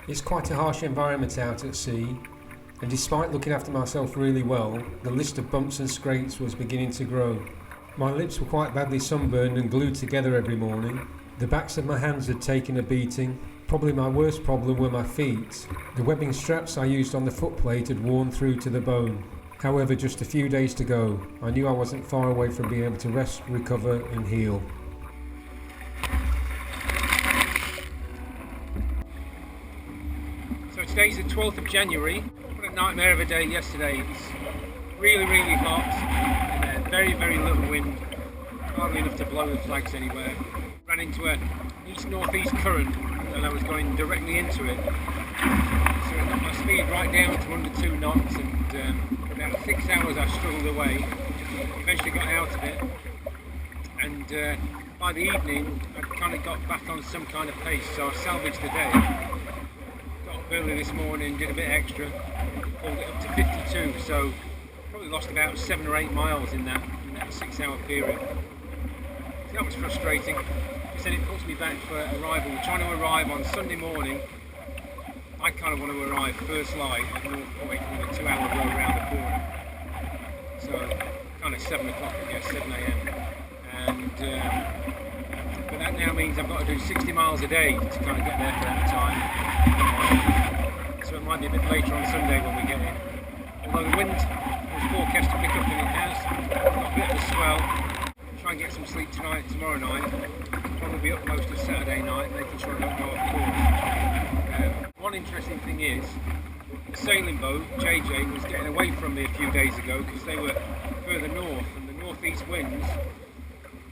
It's quite a harsh environment out at sea, and despite looking after myself really well, the list of bumps and scrapes was beginning to grow. My lips were quite badly sunburned and glued together every morning. The backs of my hands had taken a beating. Probably my worst problem were my feet. The webbing straps I used on the footplate had worn through to the bone. However, just a few days to go. I knew I wasn't far away from being able to rest, recover and heal. So today's the 12th of January. What a nightmare of a day yesterday. It was really hot and very little wind. Hardly enough to blow the flags anywhere. Ran into an east-northeast current and I was going directly into it. So it got my speed right down to under 2 knots and for about 6 hours I struggled away. Eventually got out of it and by the evening I kind of got back on some kind of pace, so I salvaged the day. Got up early this morning, did a bit extra, pulled it up to 52, so probably lost about 7 or 8 miles in that 6 hour period. So that was frustrating. He said it puts me back for arrival. We're trying to arrive on Sunday morning. I kind of want to arrive first light at North Point with a 2 hour row around the corner. So kind of 7 o'clock, I guess, 7 a.m. And but that now means I've got to do 60 miles a day to kind of get there for that time. So it might be a bit later on Sunday when we get in. Although the wind was forecast to pick up and it has. Got a bit of a swell. Try and get some sleep tonight, tomorrow night. Probably be up most of Saturday night, making sure I don't go off course. One interesting thing is, the sailing boat, JJ, was getting away from me a few days ago because they were further north and the northeast winds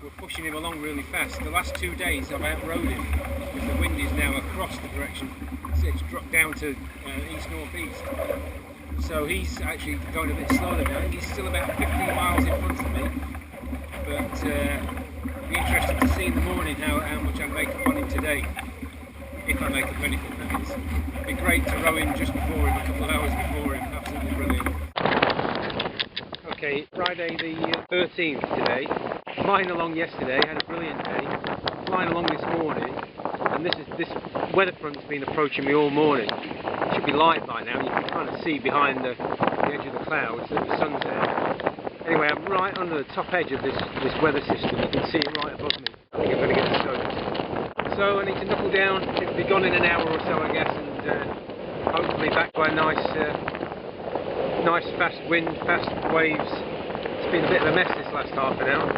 were pushing him along really fast. The last 2 days I've outrode him because the wind is now across the direction. So it's dropped down to east-northeast. So he's actually going a bit slower than me. I think he's still about 15 miles in front of me. But it'll be interesting to see in the morning how much I make up on him today. If I make up anything, that is. It'd be great to row in just before him, a couple of hours before him. Absolutely brilliant. Okay, Friday the 13th today. Flying along yesterday, had a brilliant day. Flying along this morning, and this weather front's been approaching me all morning. It should be light by now. You can kind of see behind the edge of the clouds that the sun's there. Anyway, I'm right under the top edge of this weather system. You can see it right above me. I think I'm going to get soaked. So I need to knuckle down. It'll be gone in an hour or so, I guess, and hopefully back by a nice fast wind, fast waves. It's been a bit of a mess this last half an hour.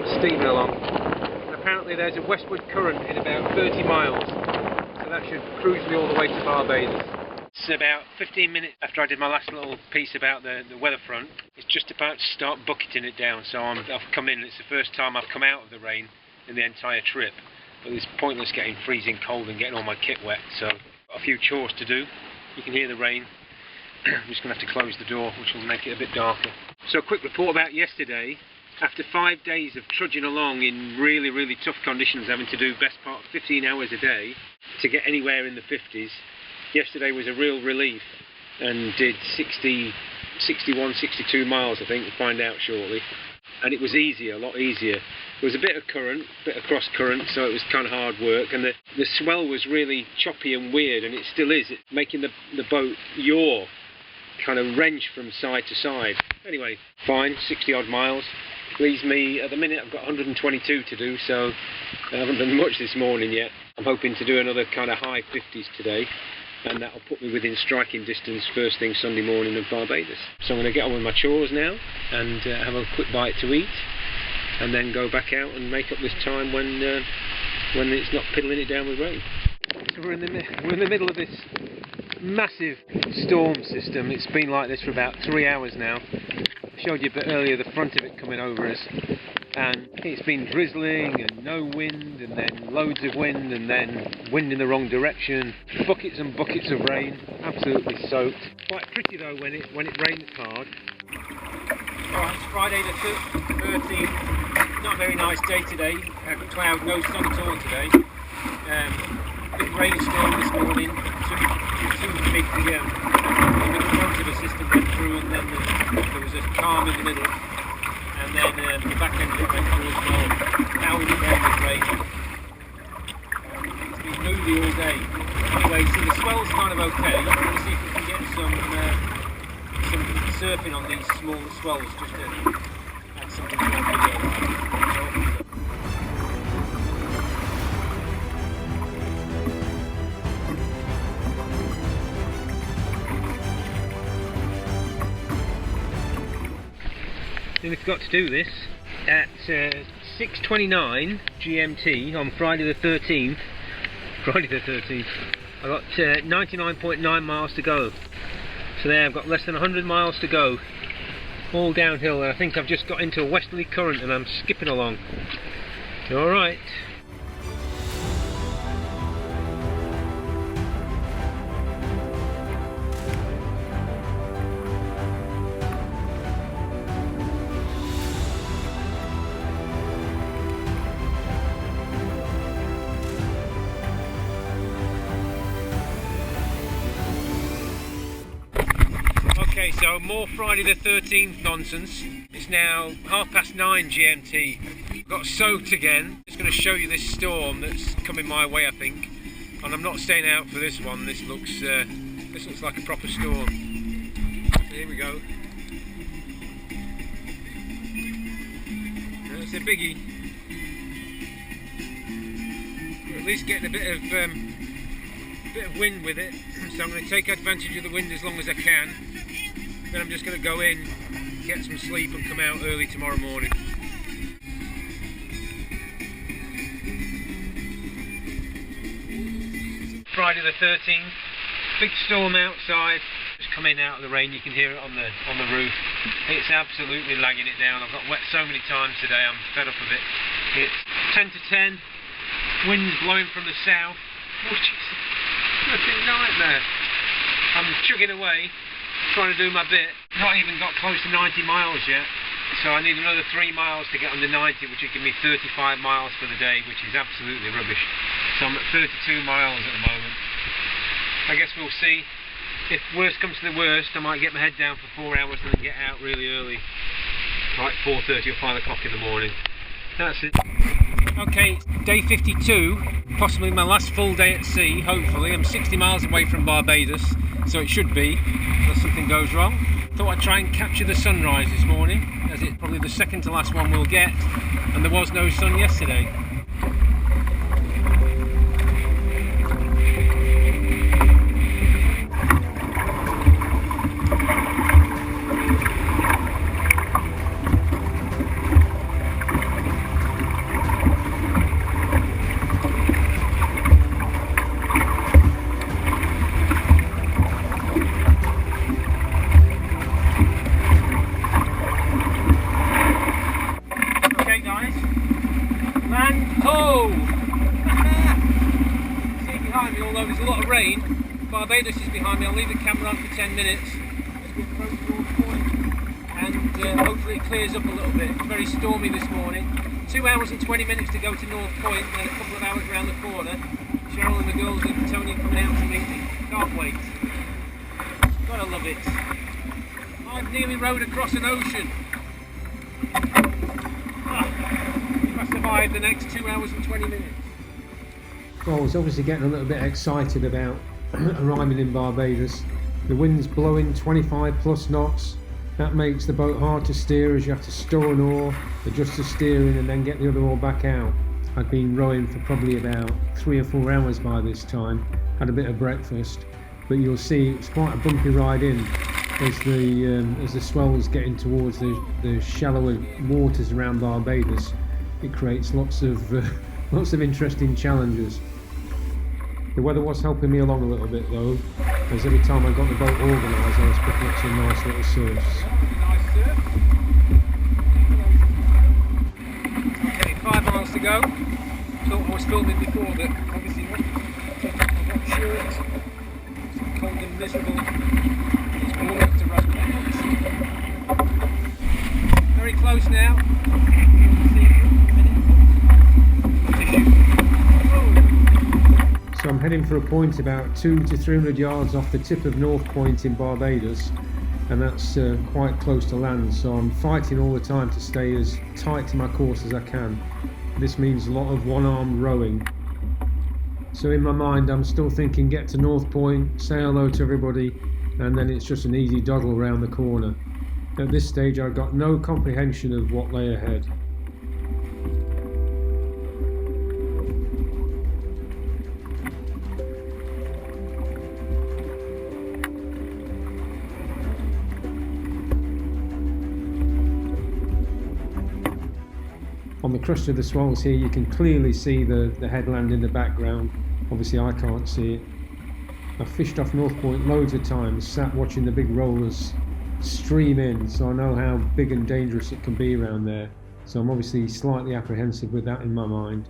It's steaming along. And apparently there's a westward current in about 30 miles, so that should cruise me all the way to Barbados. It's about 15 minutes after I did my last little piece about the weather front. It's just about to start bucketing it down, so I've come in. It's the first time I've come out of the rain in the entire trip. But it's pointless getting freezing cold and getting all my kit wet, so got a few chores to do. You can hear the rain. I'm just going to have to close the door, which will make it a bit darker. So a quick report about yesterday. After 5 days of trudging along in really tough conditions, having to do best part of 15 hours a day to get anywhere in the 50s, yesterday was a real relief and did 61, 62 miles, I think. We'll find out shortly. And it was easier, a lot easier. There was a bit of current, a bit of cross current, so it was kind of hard work. And the swell was really choppy and weird, and it still is. It's making the boat yaw, kind of wrench from side to side. Anyway, fine, 60 odd miles. Leaves me, at the minute I've got 122 to do, so I haven't done much this morning yet. I'm hoping to do another kind of high 50s today, and that'll put me within striking distance first thing Sunday morning of Barbados. So I'm going to get on with my chores now and have a quick bite to eat, and then go back out and make up this time when it's not piddling it down with rain. So we're in the middle of this massive storm system. It's been like this for about 3 hours now. I showed you a bit earlier the front of it coming over us, and it's been drizzling and no wind, and then loads of wind, and then wind in the wrong direction, buckets and buckets of rain, absolutely soaked. Quite pretty though when it rains hard. Alright, it's Friday the 13th, not a very nice day today, cloud, no sun at all today. Big rainstorm this morning, two big motor system went through, and then there was a calm in the middle, and then the back end of it went through as well. Now we're down with rain. It's been moody all day. Anyway, see the swell's kind of okay. Let's see if we can get some surfing on these smaller swells, just to add something to our video. Then we've got to do this at 6:29 GMT on Friday the 13th. Friday the 13th. I've got 99.9 miles to go. So there, I've got less than 100 miles to go. All downhill, and I think I've just got into a westerly current and I'm skipping along. Alright. Okay, so more Friday the 13th nonsense. It's now 9:30 GMT. Got soaked again. Just going to show you this storm that's coming my way, I think. And I'm not staying out for this one. This looks like a proper storm. So here we go. It's a biggie. We're at least getting a bit of wind with it. So I'm going to take advantage of the wind as long as I can. Then I'm just going to go in, get some sleep and come out early tomorrow morning. Friday the 13th, big storm outside, just coming out of the rain, you can hear it on the roof. It's absolutely lagging it down. I've got wet so many times today, I'm fed up of it. It's 10 to 10, winds blowing from the south, which is a fucking nightmare. I'm chugging away, trying to do my bit. Not even got close to 90 miles yet, so I need another 3 miles to get under 90, which would give me 35 miles for the day, which is absolutely rubbish. So I'm at 32 miles at the moment. I guess we'll see. If worst comes to the worst, I might get my head down for 4 hours and then get out really early, like 4:30 or 5 o'clock in the morning. That's it. Okay, day 52, possibly my last full day at sea, hopefully. I'm 60 miles away from Barbados, so it should be, unless something goes wrong. Thought I'd try and capture the sunrise this morning, as it's probably the second to last one we'll get, and there was no sun yesterday. Although there's a lot of rain, Barbados is behind me. I'll leave the camera on for 10 minutes as we approach North Point, and hopefully it clears up a little bit. It's very stormy this morning. 2 hours and 20 minutes to go to North Point, and then a couple of hours around the corner. Cheryl and the girls and Tony coming out to meet me. Can't wait. Gotta love it. I've nearly rowed across an ocean. If I survive the next 2 hours and 20 minutes. Well, I was obviously getting a little bit excited about arriving in Barbados. The wind's blowing 25 plus knots. That makes the boat hard to steer, as you have to stow an oar, adjust the steering and then get the other oar back out. I'd been rowing for probably about 3 or 4 hours by this time, had a bit of breakfast, but you'll see it's quite a bumpy ride in as the swell's getting towards the shallower waters around Barbados. It creates lots of interesting challenges. The weather was helping me along a little bit though, as every time I got the boat organised I was picking up some nice little surfs. Okay, 5 miles to go. Thought I was filming before, but obviously not. Taking off my hot shirt. It's cold and miserable. It's all up to run. Very close now. So I'm heading for a point about 200 to 300 yards off the tip of North Point in Barbados, and that's quite close to land, so I'm fighting all the time to stay as tight to my course as I can. This means a lot of one-arm rowing. So in my mind I'm still thinking get to North Point, say hello to everybody, and then it's just an easy doddle around the corner. At this stage I've got no comprehension of what lay ahead. On the crest of the swells here you can clearly see the headland in the background. Obviously I can't see it. I've fished off North Point loads of times, sat watching the big rollers stream in, so I know how big and dangerous it can be around there. So I'm obviously slightly apprehensive with that in my mind.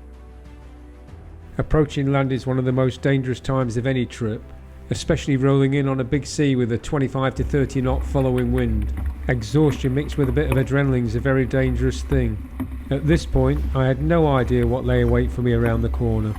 Approaching land is one of the most dangerous times of any trip, especially rolling in on a big sea with a 25 to 30 knot following wind. Exhaustion mixed with a bit of adrenaline is a very dangerous thing. At this point, I had no idea what lay await for me around the corner.